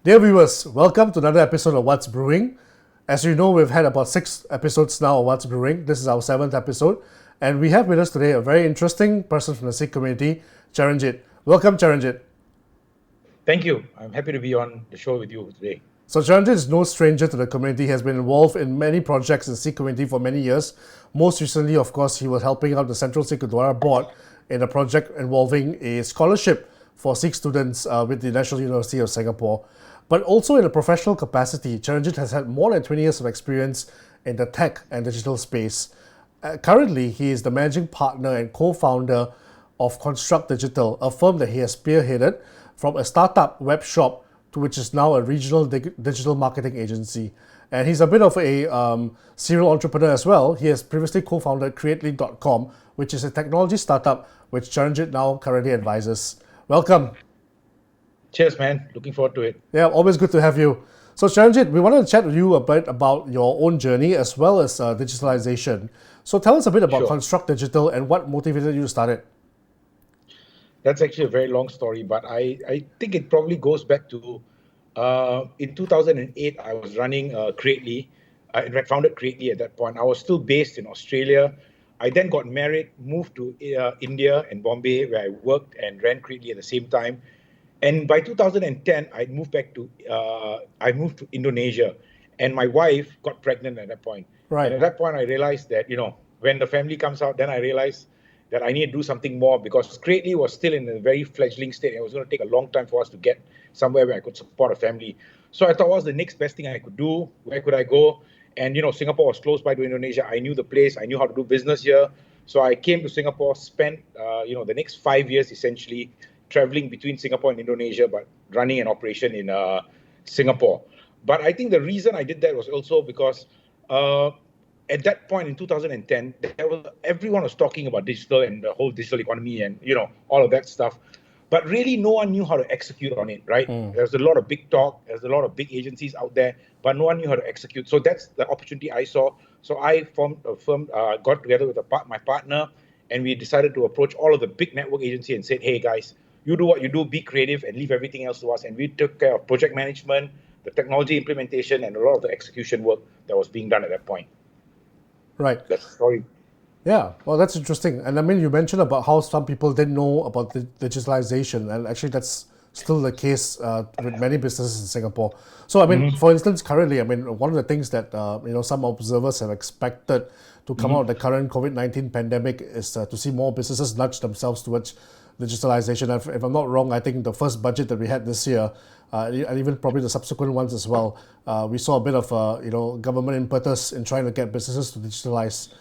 Dear viewers, welcome to another episode of What's Brewing. As you know, we've had about 6 episodes now of What's Brewing. This is our 7th episode. And we have with us today a very interesting person from the Sikh community, Charanjit. Welcome, Charanjit. Thank you. I'm happy to be on the show with you today. So Charanjit is no stranger to the community. He has been involved in many projects in the Sikh community for many years. Most recently, of course, he was helping out the Central Sikh Gurdwara Board in a project involving a scholarship for Sikh students with the National University of Singapore. But also in a professional capacity, Charanjit has had more than 20 years of experience in the tech and digital space. Currently, he is the managing partner and co-founder of Construct Digital, a firm that he has spearheaded from a startup web shop to which is now a regional digital marketing agency. And he's a bit of a serial entrepreneur as well. He has previously co-founded creately.com, which is a technology startup which Charanjit now currently advises. Welcome. Cheers, man. Looking forward to it. Yeah, always good to have you. So Charanjit, we wanted to chat with you a bit about your own journey as well as digitalization. So tell us a bit about Sure. Construct Digital and what motivated you to start it. That's actually a very long story, but I think it probably goes back to in 2008, I was running Creately. I in fact founded Creately at that point. I was still based in Australia. I then got married, moved to India and Bombay, where I worked and ran Creately at the same time. And by 2010, I moved to Indonesia, and my wife got pregnant at that point. Right. And at that point, I realized that when the family comes out, then I realized that I need to do something more because Creately was still in a very fledgling state. It was going to take a long time for us to get somewhere where I could support a family. So I thought, what was the next best thing I could do? Where could I go? And Singapore was close by to Indonesia. I knew the place. I knew how to do business here. So I came to Singapore, spent the next 5 years essentially traveling between Singapore and Indonesia, but running an operation in Singapore. But I think the reason I did that was also because at that point in 2010, everyone was talking about digital and the whole digital economy and all of that stuff. But really, no one knew how to execute on it, right? There's a lot of big talk, there's a lot of big agencies out there, but no one knew how to execute. So that's the opportunity I saw. So I formed a firm, got together with my partner, and we decided to approach all of the big network agencies and said, hey guys, you do what you do, be creative, and leave everything else to us. And we took care of project management, the technology implementation, and a lot of the execution work that was being done at that point. Right. That's the story. Yeah, well, that's interesting. And I mean, you mentioned about how some people didn't know about the digitalization, and actually, that's still the case with many businesses in Singapore. So, I mean, for instance, currently, I mean, one of the things that some observers have expected to come out of the current COVID-19 pandemic is to see more businesses nudge themselves towards digitalization. If I'm not wrong, I think the first budget that we had this year, and even probably the subsequent ones as well, we saw a bit of government impetus in trying to get businesses to digitalize.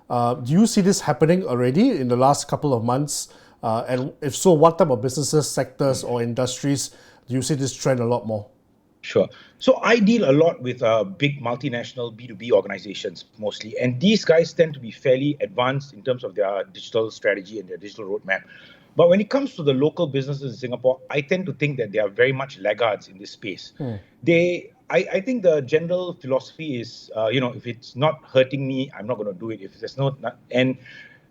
Do you see this happening already in the last couple of months? And if so, what type of businesses, sectors, or industries do you see this trend a lot more? Sure. So I deal a lot with big multinational B2B organizations mostly, and these guys tend to be fairly advanced in terms of their digital strategy and their digital roadmap. But when it comes to the local businesses in Singapore, I tend to think that they are very much laggards in this space. I think the general philosophy is, if it's not hurting me, I'm not going to do it. If there's and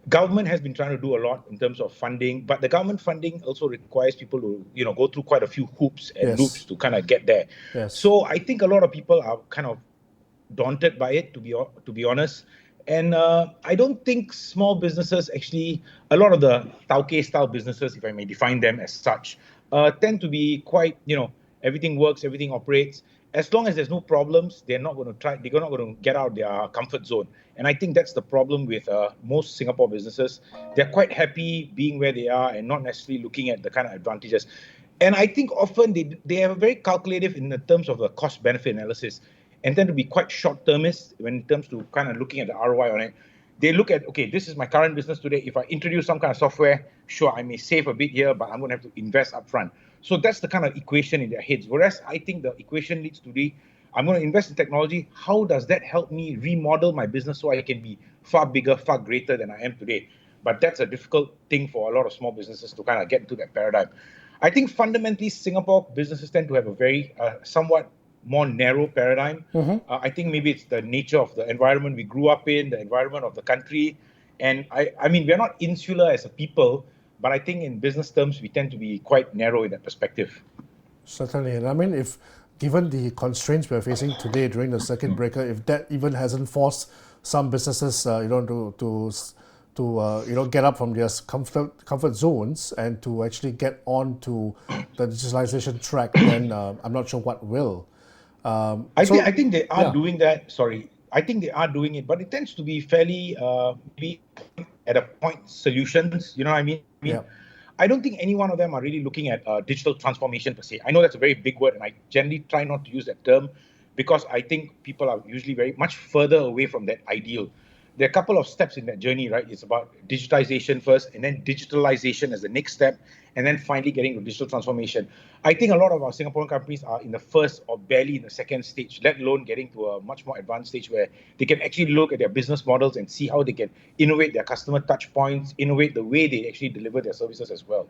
government has been trying to do a lot in terms of funding, but the government funding also requires people to, go through quite a few hoops and loops to kind of get there. Yes. So I think a lot of people are kind of daunted by it, to be honest. And I don't think small businesses actually, a lot of the Tauke style businesses, if I may define them as such, tend to be quite, everything works, everything operates. As long as there's no problems, they're not going to get out of their comfort zone. And I think that's the problem with most Singapore businesses. They're quite happy being where they are and not necessarily looking at the kind of advantages. And I think often they are very calculative in the terms of the cost benefit analysis and tend to be quite short-termist when it comes to kind of looking at the ROI on it. They look at, okay, this is my current business today. If I introduce some kind of software, sure, I may save a bit here, but I'm going to have to invest upfront. So that's the kind of equation in their heads. Whereas I think the equation needs to be, I'm going to invest in technology. How does that help me remodel my business so I can be far bigger, far greater than I am today? But that's a difficult thing for a lot of small businesses to kind of get into that paradigm. I think fundamentally, Singapore businesses tend to have a very somewhat more narrow paradigm. I think maybe it's the nature of the environment we grew up in, the environment of the country. And I mean, we're not insular as a people, but I think in business terms, we tend to be quite narrow in that perspective. Certainly. And I mean, if given the constraints we're facing today during the circuit breaker, if that even hasn't forced some businesses, to get up from their comfort zones and to actually get on to the digitalization track, then I'm not sure what will. I think they are Yeah, doing that. Sorry, I think they are doing it, but it tends to be fairly maybe at a point solutions. You know what I mean? yeah, I don't think any one of them are really looking at digital transformation per se. I know that's a very big word, and I generally try not to use that term because I think people are usually very much further away from that ideal. There are a couple of steps in that journey, right? It's about digitization first, and then digitalization as the next step, and then finally getting to digital transformation. I think a lot of our Singaporean companies are in the first or barely in the second stage, let alone getting to a much more advanced stage where they can actually look at their business models and see how they can innovate their customer touch points, innovate the way they actually deliver their services as well.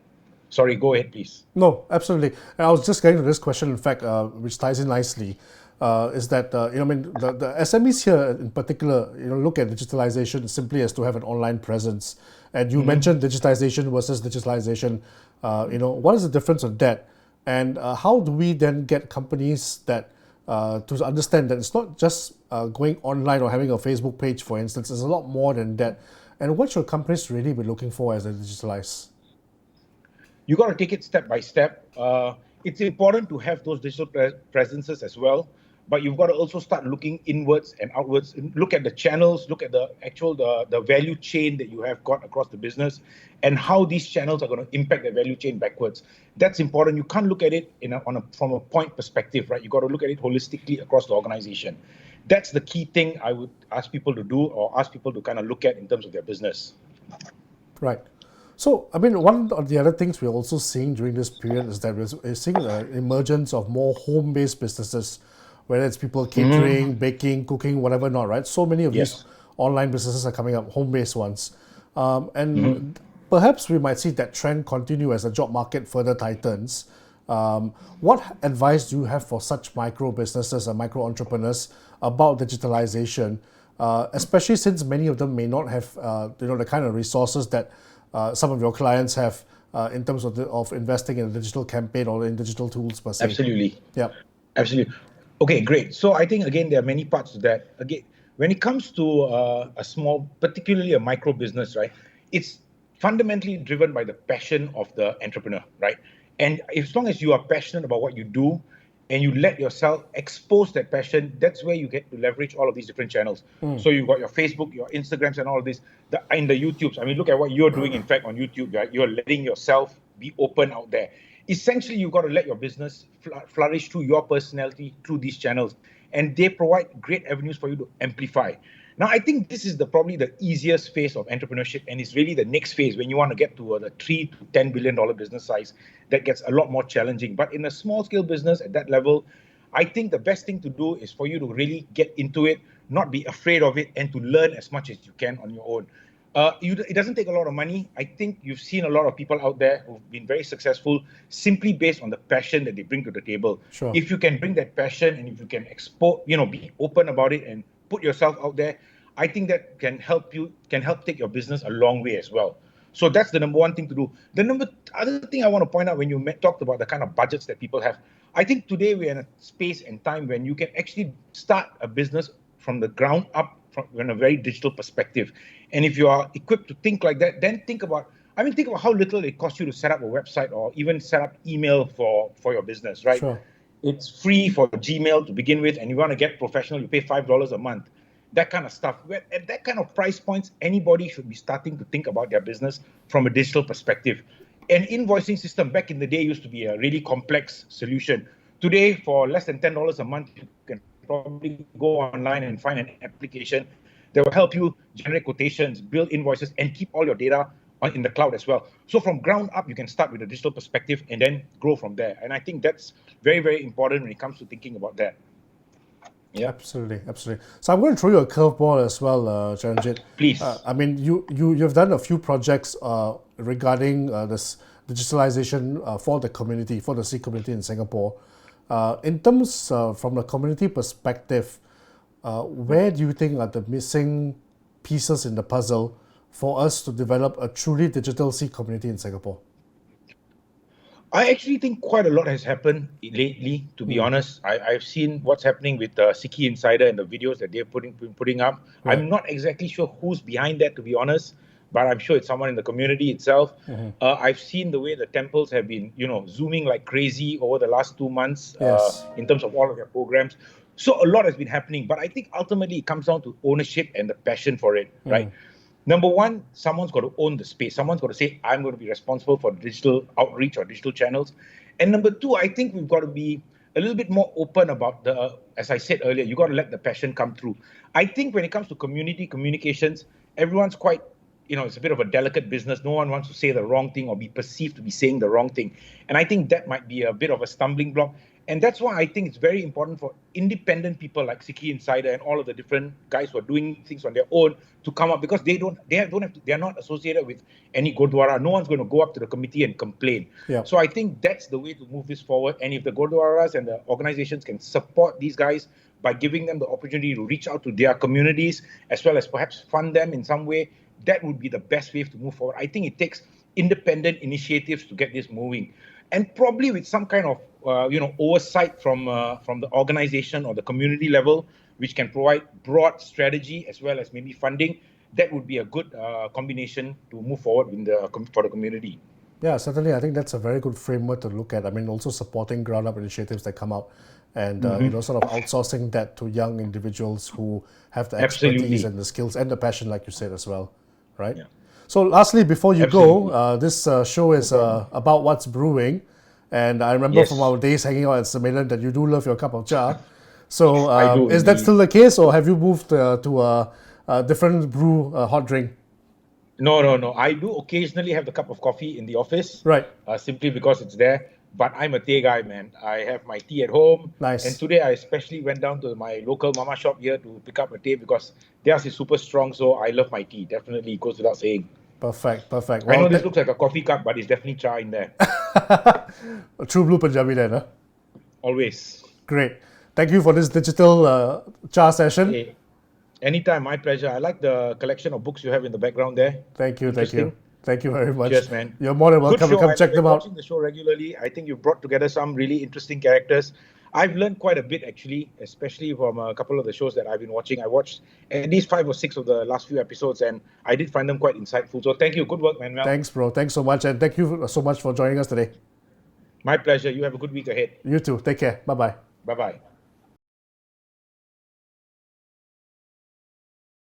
Sorry, go ahead, please. no, absolutely. And I was just getting to this question, in fact, which ties in nicely, is that the SMEs here in particular, look at digitalization simply as to have an online presence. And you mentioned digitization versus digitalization. What is the difference of that? And how do we then get companies that to understand that it's not just going online or having a Facebook page, for instance. There's a lot more than that. And what should companies really be looking for as they digitalize? You got to take it step by step. It's important to have those digital presences as well, but you've got to also start looking inwards and outwards. Look at the channels, look at the actual the value chain that you have got across the business, and how these channels are going to impact the value chain backwards. That's important. You can't look at it from a point perspective, right? You got to look at it holistically across the organization. That's the key thing I would ask people to do, or ask people to kind of look at in terms of their business. Right. So, I mean, one of the other things we're also seeing during this period is that we're seeing the emergence of more home-based businesses, whether it's people catering, baking, cooking, whatever not, right? So many of these Yes. online businesses are coming up, home-based ones. Mm-hmm. And perhaps we might see that trend continue as the job market further tightens. What advice do you have for such micro businesses and micro entrepreneurs about digitalization, especially since many of them may not have the kind of resources that some of your clients have in terms of investing in a digital campaign or in digital tools per se? Absolutely. Yeah, Absolutely. Okay, great. So I think again there are many parts to that. Again, when it comes to a small, particularly a micro business, right? It's fundamentally driven by the passion of the entrepreneur, right? And as long as you are passionate about what you do, and you let yourself expose that passion, that's where you get to leverage all of these different channels. So you've got your Facebook, your Instagrams, and all of this. In the YouTubes, I mean, look at what you're doing. In fact, on YouTube, right? You're letting yourself be open out there. Essentially, you've got to let your business flourish through your personality through these channels, and they provide great avenues for you to amplify. Now, I think this is probably the easiest phase of entrepreneurship, and it's really the next phase when you want to get to the $3 to $10 billion business size. That gets a lot more challenging. But in a small scale business at that level, I think the best thing to do is for you to really get into it, not be afraid of it, and to learn as much as you can on your own. It doesn't take a lot of money. I think you've seen a lot of people out there who've been very successful simply based on the passion that they bring to the table. sure. If you can bring that passion, and if you can be open about it and put yourself out there, I think that can help take your business a long way as well. So that's the number one thing to do. The other thing I want to point out when you talked about the kind of budgets that people have, I think today we're in a space and time when you can actually start a business from the ground up from a very digital perspective. And if you are equipped to think like that, then think about how little it costs you to set up a website or even set up email for your business, right? Sure. It's free for Gmail to begin with, and you want to get professional, you pay $5 a month. That kind of stuff. At that kind of price points, anybody should be starting to think about their business from a digital perspective. An invoicing system back in the day used to be a really complex solution. Today, for less than $10 a month, you can probably go online and find an application that will help you generate quotations, build invoices, and keep all your data in the cloud as well. So from ground up, you can start with a digital perspective and then grow from there. And I think that's very, very important when it comes to thinking about that. Yeah. Absolutely, absolutely. So I'm going to throw you a curveball as well, Charanjit. Please. I mean, you've done a few projects regarding this digitalization for the community, for the Sikh community in Singapore. In terms from the community perspective, where do you think are the missing pieces in the puzzle for us to develop a truly digital Sikh community in Singapore? I actually think quite a lot has happened lately, to be honest. I've seen what's happening with Sikh Insider and the videos that they're putting up. Right. I'm not exactly sure who's behind that, to be honest, but I'm sure it's someone in the community itself. I've seen the way the temples have been, zooming like crazy over the last 2 months Yes. in terms of all of their programs. So a lot has been happening, but I think ultimately it comes down to ownership and the passion for it, right? Number one, someone's got to own the space. Someone's got to say, I'm going to be responsible for digital outreach or digital channels. And number two, I think we've got to be a little bit more open about as I said earlier, you got to let the passion come through. I think when it comes to community communications, everyone's quite, it's a bit of a delicate business. No one wants to say the wrong thing or be perceived to be saying the wrong thing. And I think that might be a bit of a stumbling block. And that's why I think it's very important for independent people like Sikh Insider and all of the different guys who are doing things on their own to come up, because they are not associated with any Gurdwara. No one's going to go up to the committee and complain. Yeah. So I think that's the way to move this forward. And if the Gurdwaras and the organizations can support these guys by giving them the opportunity to reach out to their communities, as well as perhaps fund them in some way, that would be the best way to move forward. I think it takes independent initiatives to get this moving, and probably with some kind of oversight from the organization or the community level, which can provide broad strategy as well as maybe funding. That would be a good combination to move forward for the community. Yeah, certainly. I think that's a very good framework to look at. I mean, also supporting ground-up initiatives that come out, and sort of outsourcing that to young individuals who have the expertise Absolutely. and the skills and the passion, like you said as well, right? Yeah. So, lastly, before you Absolutely. go, this show is about what's brewing, and I remember Yes. from our days hanging out at Sembilan that you do love your cup of cha. So, I do is that indeed. still the case, or have you moved to a different brew hot drink? No. I do occasionally have the cup of coffee in the office, Right. simply because it's there. But I'm a tea guy, man. I have my tea at home. Nice. And today I especially went down to my local mama shop here to pick up a tea because theirs is super strong. So I love my tea. Definitely, it goes without saying. Perfect. I know this looks like a coffee cup, but it's definitely cha in there. True blue Punjabi then, huh? Always. Great. Thank you for this digital cha session. Hey, anytime, my pleasure. I like the collection of books you have in the background there. Thank you. Interesting. Thank you very much. Cheers, man. You're more than welcome to Good show. come I've check been them out. watching the show regularly. I think you've brought together some really interesting characters. I've learned quite a bit, actually, especially from a couple of the shows that I've been watching. I watched at least 5 or 6 of the last few episodes, and I did find them quite insightful. So thank you. Good work, man. Mel. Thanks, bro. Thanks so much. And thank you so much for joining us today. My pleasure. You have a good week ahead. You too. Take care. Bye-bye. Bye-bye.